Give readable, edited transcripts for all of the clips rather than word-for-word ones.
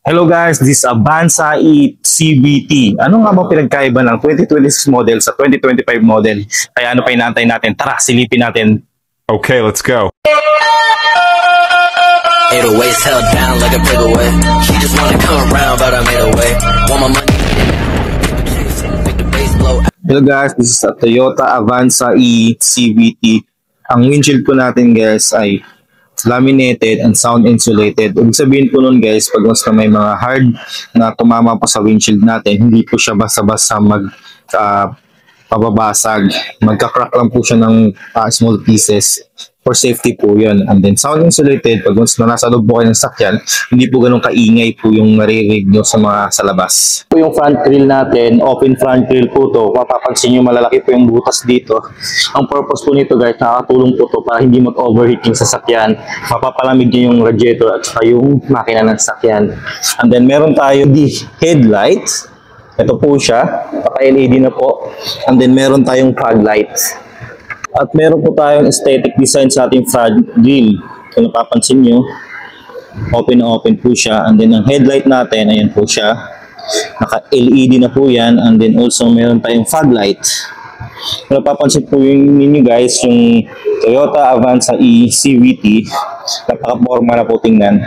Hello guys, this is Avanza E CVT. Ano nga ba pinagkaiba ng 2026 model sa 2025 model? Kaya ano pa inaantay natin? Tara, silipin natin. Okay, let's go. 808s held down like a paperweight. She just wanna come around, but I made a way. Want my money, make the bass blow. Hello guys, this is a Toyota Avanza E CVT. Ang windshield po natin guys ay laminated and sound insulated. Ibig sabihin po nun guys, pag mas may mga hard na tumama po sa windshield natin, hindi po siya basta-basta pababasag. Magka-crack lang po siya ng small pieces. For safety po yun. And then sound insulated, pag once na nasa loob po kayo ng sakyan, hindi po ganun kaingay po yung naririnig nyo sa labas. Po yung front grille natin, open front grille po to. Mapapansin nyo malalaki po yung butas dito. Ang purpose po nito guys, nakakatulong po to para hindi mag-overheat yung sasakyan. Mapapalamig nyo yung radiator at saka yung makina ng sasakyan. And then meron tayo di headlights. Ito po siya, naka-LED na po. And then meron tayong fog lights. At meron po tayong aesthetic design sa ating front grille. Kung napapansin nyo, open na open po siya. And then ang headlight natin, ayan po siya. Naka-LED na po yan. And then also meron tayong fog light. Kung napapansin po ninyo guys, yung Toyota Avanza E CVT, napaka-forma na po tingnan.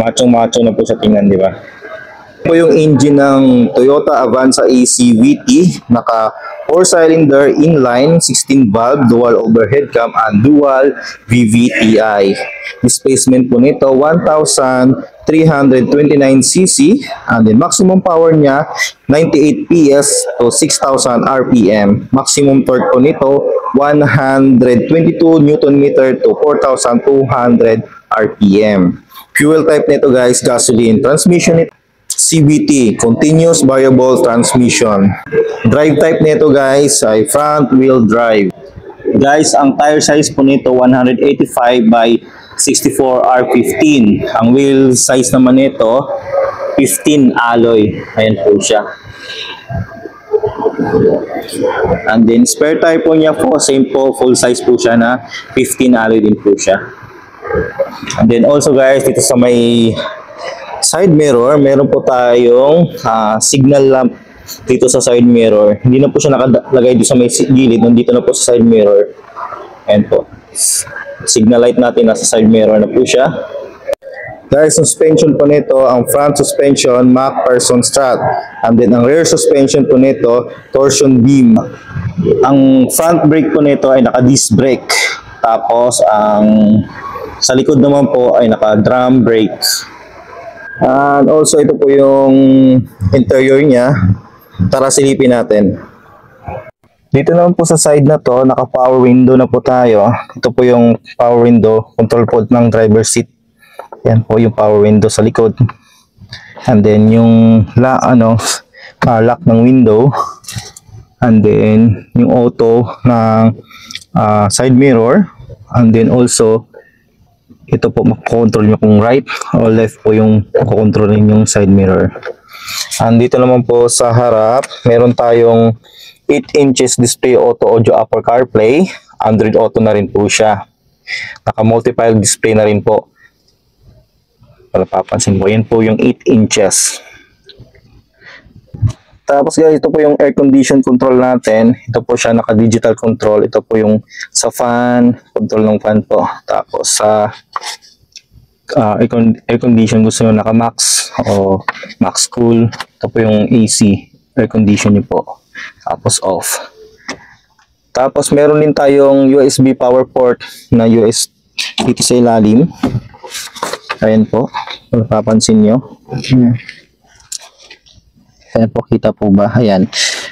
Machong-macho na po sa tingnan, di ba? Ito po yung engine ng Toyota Avanza E CVT. Naka 4-cylinder inline, 16 valve, dual overhead cam, and dual VVTi. Displacement po nito 1,329cc, and then maximum power niya 98 PS to 6,000 RPM. Maximum torque po nito 122 Nm to 4,200 RPM. Fuel type nito guys, gasoline. Transmission nito CVT, Continuous Variable Transmission. Drive type nito guys ay front wheel drive. Guys, ang tire size po nito 185 by 64 R15. Ang wheel size naman nito 15 alloy. Ayan po siya. And then spare tire po niya po, same po, full size po siya na 15 alloy din po siya. And then also guys, dito sa may side mirror, meron po tayong signal lamp dito sa side mirror. Hindi na po siya nakalagay dito sa may gilid, nandito na po sa side mirror. Ayan po. Signal light natin nasa side mirror na po siya. Guys, suspension po nito, ang front suspension, MacPherson strut. And then ang rear suspension po nito, torsion beam. Ang front brake po nito ay naka-disc brake. Tapos ang sa likod naman po ay naka-drum brakes. And also ito po yung interior niya. Tara silipin natin. Dito naman po sa side na to, naka power window na po tayo. Ito po yung power window, control pod ng driver seat. Yan po yung power window sa likod. And then yung lock ng window. And then yung auto ng side mirror. And then also ito po makokontrol nyo kung right o left po yung makokontrolin yung side mirror. And dito naman po sa harap, meron tayong 8 inches display auto audio Apple CarPlay. Android Auto na rin po siya. Naka multi-file display na rin po. Para papansin po, yan po yung 8 inches. Tapos guys, ito po yung air condition control natin. Ito po siya naka-digital control. Ito po yung sa fan, control ng fan po. Tapos sa air condition, gusto nyo naka-max o max cool. Ito po yung AC, air condition nyo po. Tapos off. Tapos meron din tayong USB power port na US dito sa ilalim. Ayan po, kung napapansin nyo. Ayan po, kita po ba? Ayan.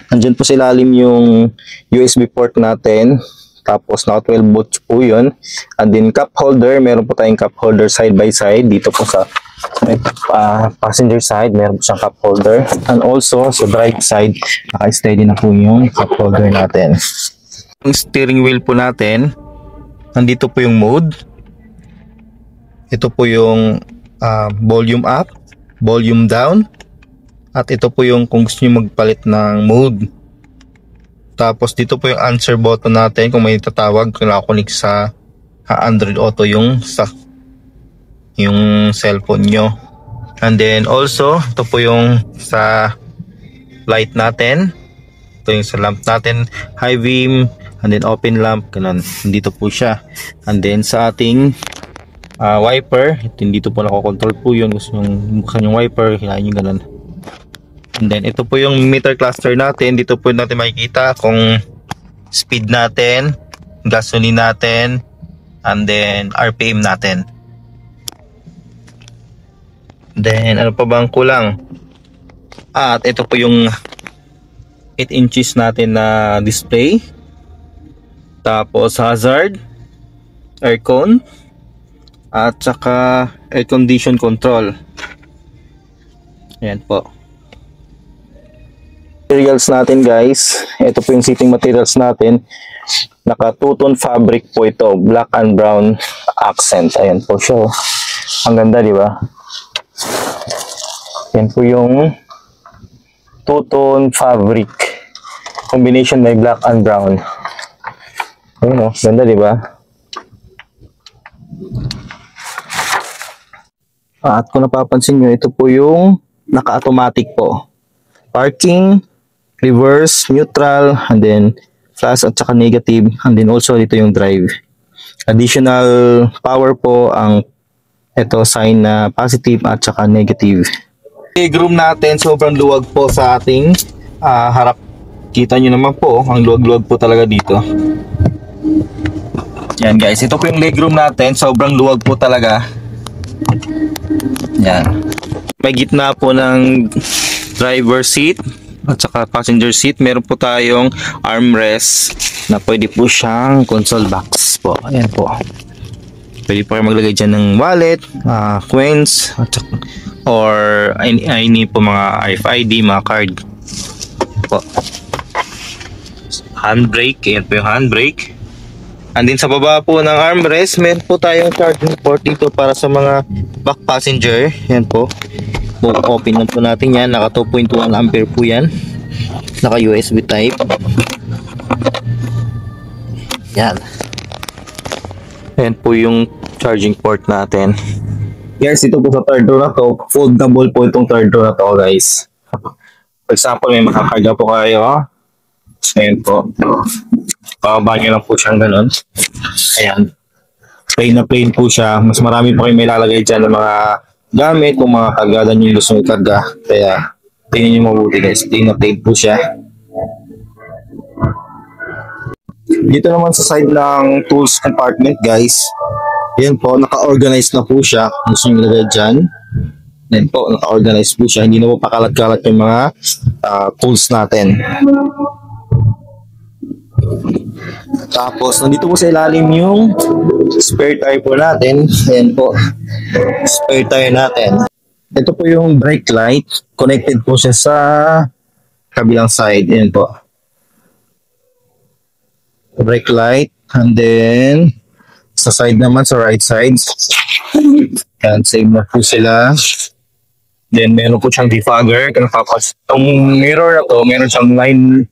Nandyan po sa ilalim yung USB port natin. Tapos naka 12 volts po yun. And then cup holder, meron po tayong cup holder side by side. Dito po sa passenger side, meron po siyang cup holder. And also sa drive side, naka-steady na po yung cup holder natin. Yung steering wheel po natin, nandito po yung mode. Ito po yung volume up, volume down. At ito po yung kung gusto nyo magpalit ng mode. Tapos dito po yung answer button natin kung may tatawag, kung nakakunik sa Android Auto yung cellphone nyo. And then also, ito po yung sa light natin. Ito yung sa lamp natin, high beam, and then open lamp, ganun. Dito po siya. And then sa ating wiper, dito po nakokontrol po yun. Gusto nyo buksan yung wiper, kailangan nyo ganun. And then ito po yung meter cluster natin. Dito po natin makikita kung speed natin, gasoline natin, and then RPM natin. Then ano pa bang kulang? At ito po yung 8 inches natin na display. Tapos hazard, aircon, at saka air condition control. Ayan po. Materials natin guys, ito po yung seating materials natin. Naka two-tone fabric po ito, black and brown accent. Ayan po siya. Ang ganda, di ba? Yan po yung two-tone fabric combination by black and brown. Ayun o, ganda, di ba? At kung napapansin nyo, ito po yung naka-automatic po. Parking, reverse, neutral, and then flash at saka negative, and then also dito yung drive. Additional power po ang ito sign na positive at saka negative. Legroom natin sobrang luwag po sa ating harap. Kita nyo naman po, ang luwag-luwag po talaga dito. Yan guys, ito po yung legroom natin, sobrang luwag po talaga. Yan. May gitna po ng driver seat at saka passenger seat. Meron po tayong armrest na pwede po siyang console box po. Ayan po. Pwede po kayo maglagay dyan ng wallet, coins, at saka, or any po mga RFID, mga card po. Handbrake. Ayan po yung handbrake. And then sa baba po ng armrest, meron po tayong charging port dito para sa mga back passenger. Ayan po. Open na po natin yan. Naka 2.1 ampere po yan. Naka USB type. Yan. Ayan po yung charging port natin. Yes, ito po sa third row na to. Foldable po itong third row na to guys. For example, may makakarga po kayo. Ayan po. Bababa nyo lang po siyang ganun. Ayan. Plain na plain po siya. Mas marami po kayo may lalagay dyan ng mga gamit kung mga kargada nyo yung gusto ikarga. Kaya tingnan nyo mabuti guys. Plain na plain po siya. Dito naman sa side ng tools compartment guys. Yan po, naka-organize na po siya. Gusto nyo ilagay dyan. Yan po, naka-organize po siya. Hindi na po pakalat-kalat yung mga tools natin. Tapos, nandito po sa ilalim yung spare tire po natin. Ayan po, spare tire natin. Ito po yung brake light. Connected po siya sa kabilang side. Ayan po. Brake light. And then, sa side naman, sa right side. Ayan, same na po sila. Then, meron po siyang defogger. Itong mirror na to, meron siyang line.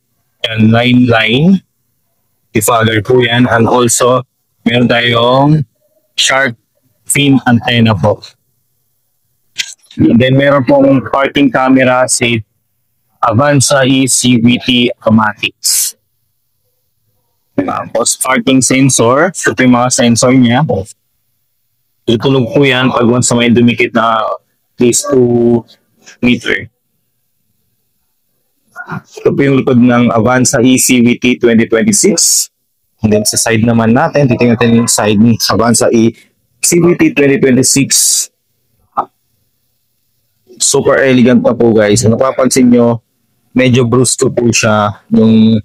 Defogger po yan. And also, meron tayong shark fin antenna po. And then, meron pong parking camera sa Avanza eCVT Automatics. Tapos, parking sensor. Ito yung mga sensor niya. Tutulog po yan pag once na may dumikit na at least 2 meter. Ito po yung likod ng Avanza eCVT 2026. And then sa side naman natin, titingnan natin yung side ni Avanza eCVT 2026. Super elegant na po guys. Ano papansin nyo, medyo brusque po siya. Yung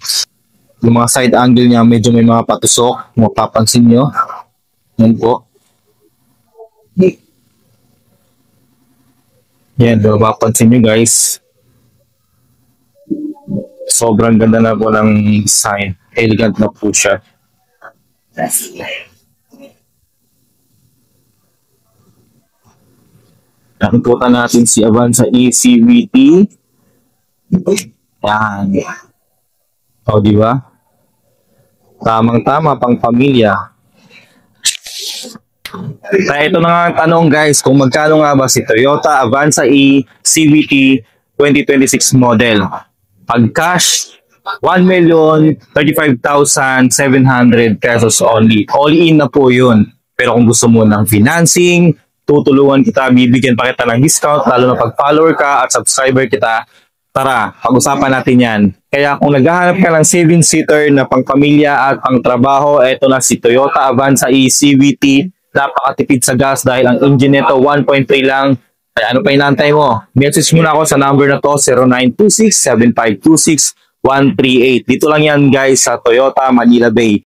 mga side angle niya, medyo may mga patusok. Mapapansin nyo. Yan po. Yan, mapapansin nyo guys. Sobrang ganda na po ng design. Elegant na po siya. Nakikutan natin si Avanza eCVT. Yan. O, di ba? Tamang-tama pang pamilya. Kaya ito na nga ang tanong guys, kung magkano nga ba si Toyota Avanza E CVT 2026 model. Pag cash, 1,035,700 pesos only. All in na po yun. Pero kung gusto mo ng financing, tutulungan kita, bibigyan pa kita ng discount, lalo na pag follower ka at subscriber kita. Tara, pag-usapan natin yan. Kaya kung naghahanap ka ng 7-seater na pang-pamilya at pang-trabaho, eto na si Toyota Avanza E CVT. Napakatipid sa gas dahil ang engine nito 1.3 lang. Kaya ano pa inaantay mo? Message mo na ako sa number na to, 0926-7526-138. Dito lang yan guys sa Toyota Manila Bay.